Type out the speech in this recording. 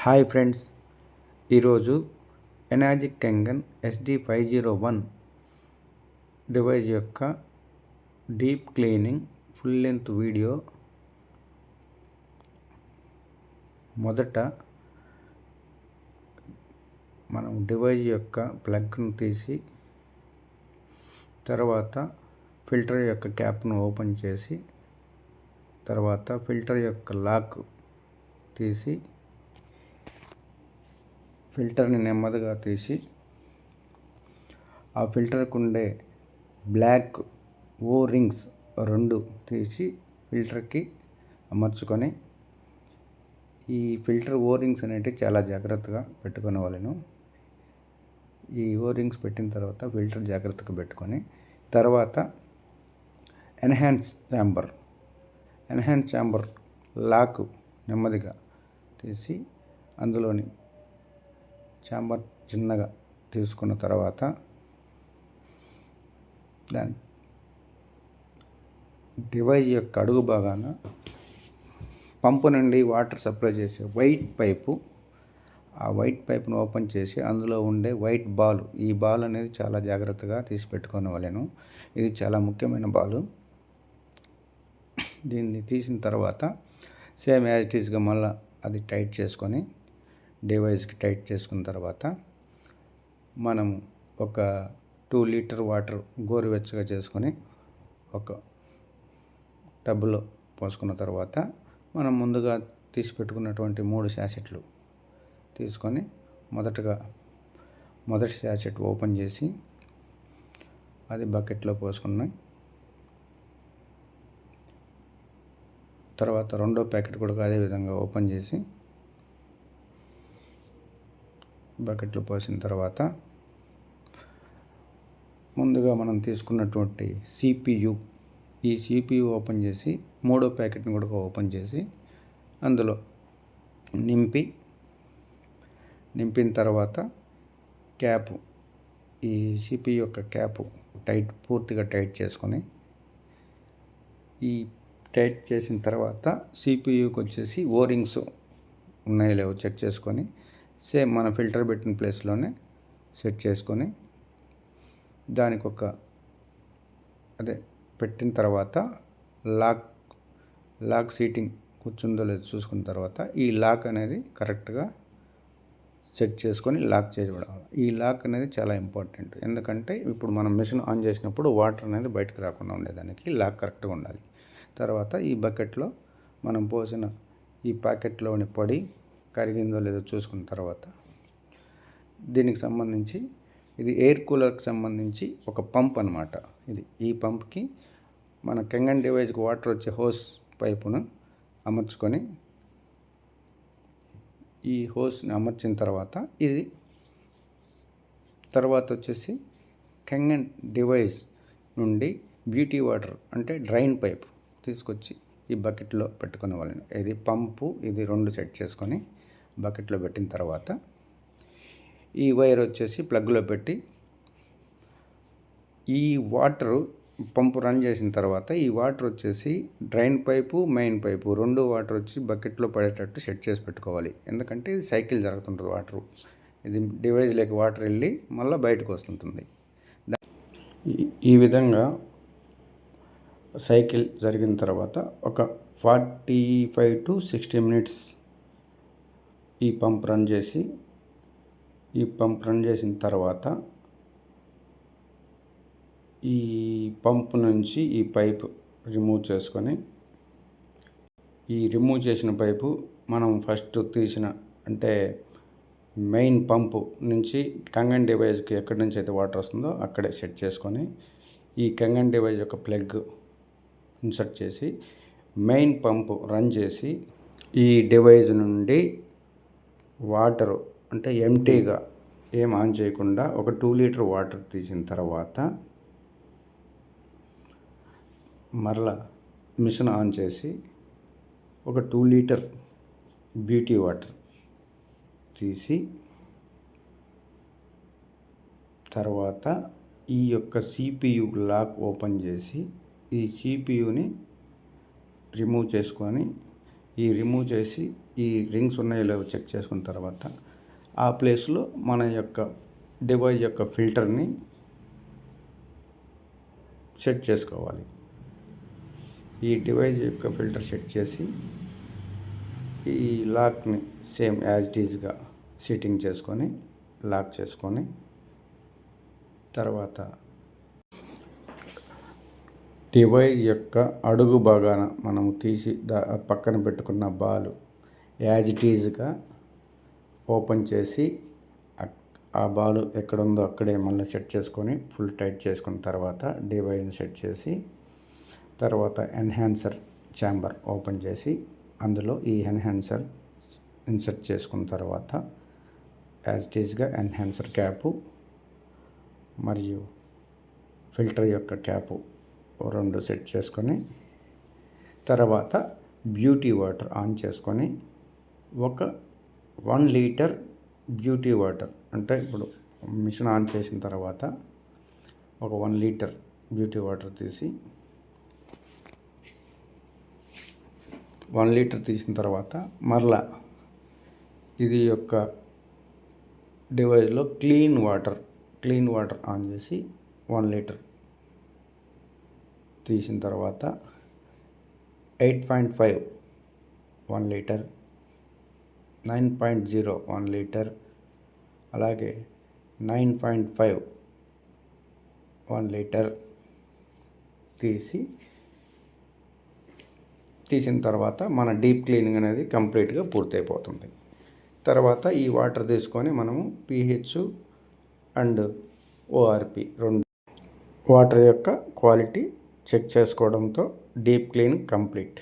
Hi friends, ఈరోజు ఎనాజిక్ కెంగన్ SD501 device యొక్క deep cleaning full length video. మొదట మనం డివైస్ యొక్క ప్లగ్ను తీసి తర్వాత ఫిల్టర్ యొక్క క్యాప్ను ఓపెన్ చేసి తర్వాత ఫిల్టర్ యొక్క లాక్ తీసి ఫిల్టర్ని నెమ్మదిగా తీసి ఆ ఫిల్టర్కు ఉండే బ్లాక్ ఓ రింగ్స్ 2 తీసి ఫిల్టర్కి అమర్చుకొని ఈ ఫిల్టర్ ఓ రింగ్స్ అనేవి చాలా జాగ్రత్తగా పెట్టుకునే వాళ్ళను. ఈ ఓ రింగ్స్ పెట్టిన తర్వాత ఫిల్టర్ జాగ్రత్తగా పెట్టుకొని తర్వాత ఎన్హాన్స్ ఛాంబర్ లాక్ నెమ్మదిగా తీసి అందులోని ఛాంబర్ చిన్నగా తీసుకున్న తర్వాత దాని డివైస్ యొక్క అడుగు భాగాన పంపు నుండి వాటర్ సప్లై చేసే వైట్ పైపు, ఆ వైట్ పైపును ఓపెన్ చేసి అందులో ఉండే వైట్ బాల్, ఈ బాల్ అనేది చాలా జాగ్రత్తగా తీసి పెట్టుకునే వాళ్ళను. ఇది చాలా ముఖ్యమైన బాల్. దీన్ని తీసిన తర్వాత సేమ్ యాజ్ ఇట్ ఈస్గా మళ్ళీ అది టైట్ చేసుకొని డివైస్కి టైట్ చేసుకున్న తర్వాత మనం ఒక 2 లీటర్ వాటర్ గోరువెచ్చగా చేసుకొని ఒక టబ్లో పోసుకున్న తర్వాత మనం ముందుగా తీసి పెట్టుకున్నటువంటి 3 శాషెట్లు తీసుకొని మొదటి శాషెట్ ఓపెన్ చేసి అది బకెట్లో పోసుకున్నాం. తర్వాత రెండో ప్యాకెట్ కూడా అదే విధంగా ఓపెన్ చేసి బకెట్లో పోసిన తర్వాత ముందుగా మనం తీసుకున్నటువంటి ఈ CPU ఓపెన్ చేసి మూడో ప్యాకెట్ని కూడా ఓపెన్ చేసి అందులో నింపిన తర్వాత క్యాప్, ఈ CPU యొక్క క్యాప్ పూర్తిగా టైట్ చేసుకొని ఈ టైట్ చేసిన తర్వాత CPUకి వచ్చేసి ఓ రింగ్స్ ఉన్నాయో లేవో చెక్ చేసుకొని సేమ్ మన ఫిల్టర్ పెట్టిన ప్లేస్లోనే సెట్ చేసుకొని దానికి పెట్టిన తర్వాత లాక్ సీటింగ్ కూర్చుందో లేదో చూసుకున్న తర్వాత ఈ లాక్ అనేది కరెక్ట్గా సెట్ చేసుకొని లాక్ చేయబడాలి. ఈ లాక్ అనేది చాలా ఇంపార్టెంట్, ఎందుకంటే ఇప్పుడు మనం మిషన్ ఆన్ చేసినప్పుడు వాటర్ అనేది బయటకు రాకుండా ఉండేదానికి లాక్ కరెక్ట్గా ఉండాలి. తర్వాత ఈ బకెట్లో మనం పోసిన ఈ ప్యాకెట్లోని పొడి కరిగిందో లేదో చూసుకున్న తర్వాత దీనికి సంబంధించి ఇది ఎయిర్ కూలర్కి సంబంధించి ఒక పంప్ అన్నమాట. ఈ పంప్కి మన కెంగన్ డివైస్కి వాటర్ వచ్చే హోస్ పైపును అమర్చుకొని ఈ హోస్ని అమర్చిన తర్వాత తర్వాత వచ్చేసి కెంగన్ డివైస్ నుండి బ్యూటీ వాటర్ అంటే డ్రైన్ పైప్ తీసుకొచ్చి ఈ బకెట్లో పెట్టుకునే వాళ్ళని. ఇది పంపు, ఇది 2 సెట్ చేసుకొని బకెట్లో పెట్టిన తర్వాత ఈ వైర్ వచ్చేసి ప్లగ్లో పెట్టి ఈ వాటర్ పంపు రన్ చేసిన తర్వాత ఈ వాటర్ వచ్చేసి drain pipe, main pipe 2 water వచ్చి బకెట్లో పడేటట్టు సెట్ చేసి పెట్టుకోవాలి. ఎందుకంటే ఇది సైకిల్ జరుగుతుంటుంది, వాటర్ ఇది డివైస్లోకి వాటర్ వెళ్ళి మళ్ళీ బయటకు వస్తుంటుంది. ఈ విధంగా సైకిల్ జరిగిన తర్వాత ఒక 45 to 60 మినిట్స్ ఈ పంప్ రన్ చేసిన తర్వాత ఈ పంప్ నుంచి ఈ పైప్ రిమూవ్ చేసుకొని ఈ రిమూవ్ చేసిన పైపు మనం ఫస్ట్ తీసిన అంటే మెయిన్ పంపు నుంచి కెంగన్ డివైస్కి ఎక్కడి నుంచి అయితే వాటర్ వస్తుందో అక్కడే సెట్ చేసుకొని ఈ కెంగన్ డివైస్ యొక్క ప్లగ్ ఇన్సర్ట్ చేసి మెయిన్ పంపు రన్ చేసి ఈ డివైస్ నుండి వాటర్ అంటే ఎంటీగా ఏం ఆన్ చేయకుండా ఒక 2 లీటర్ వాటర్ తీసిన తర్వాత మరలా మిషన్ ఆన్ చేసి ఒక 2 లీటర్ బ్యూటీ వాటర్ తీసి తర్వాత ఈ యొక్క CPU లాక్ ఓపెన్ చేసి ఈ CPUని రిమూవ్ చేసుకొని రిమూవ్ చేసి ఈ రింగ్స్ ఉన్నాయో లేవో చెక్ చేసుకున్న తర్వాత ఆ ప్లేస్లో మన యొక్క డివైస్ యొక్క ఫిల్టర్ని సెట్ చేసుకోవాలి. ఈ డివైస్ యొక్క ఫిల్టర్ సెట్ చేసి ఈ లాక్ని సేమ్ యాజ్ ఇట్ ఈజ్గా సెట్టింగ్ చేసుకొని లాక్ చేసుకొని తర్వాత డివైస్ యొక్క అడుగు భాగాన మనం తీసి పక్కన పెట్టుకున్న బాల్ యాజ్ ఇట్ ఈజ్గా ఓపెన్ చేసి ఆ బాల్ ఎక్కడుందో అక్కడే మళ్ళీ సెట్ చేసుకొని ఫుల్ టైట్ చేసుకున్న తర్వాత డివైస్ని సెట్ చేసి తర్వాత ఎన్హాన్సర్ ఛాంబర్ ఓపెన్ చేసి అందులో ఈ ఎన్హాన్సర్ ఇన్సర్ట్ చేసుకున్న తర్వాత యాజ్ ఇట్ ఈజ్గా ఎన్హాన్సర్ క్యాపు మరియు ఫిల్టర్ యొక్క క్యాపు రెండు సెట్ చేసుకొని తర్వాత బ్యూటీ వాటర్ ఆన్ చేసుకొని ఒక 1 లీటర్ బ్యూటీ వాటర్ అంటే ఇప్పుడు మిషన్ ఆన్ చేసిన తర్వాత ఒక 1 లీటర్ బ్యూటీ వాటర్ తీసి 1 లీటర్ తీసిన తర్వాత మరలా ఇది యొక్క డివైస్లో క్లీన్ వాటర్ ఆన్ చేసి 1 లీటర్ తీసిన తర్వాత 8.5 1 లీటర్, 9.0 1 లీటర్, అలాగే 9.5 1 లీటర్ తీసిన తర్వాత మన డీప్ క్లీనింగ్ అనేది కంప్లీట్గా పూర్తయిపోతుంది. తర్వాత ఈ వాటర్ తీసుకొని మనము pH అండ్ ORP రెండు వాటర్ యొక్క క్వాలిటీ చెక్ చేసుకోవడంతో డీప్ క్లీనింగ్ కంప్లీట్.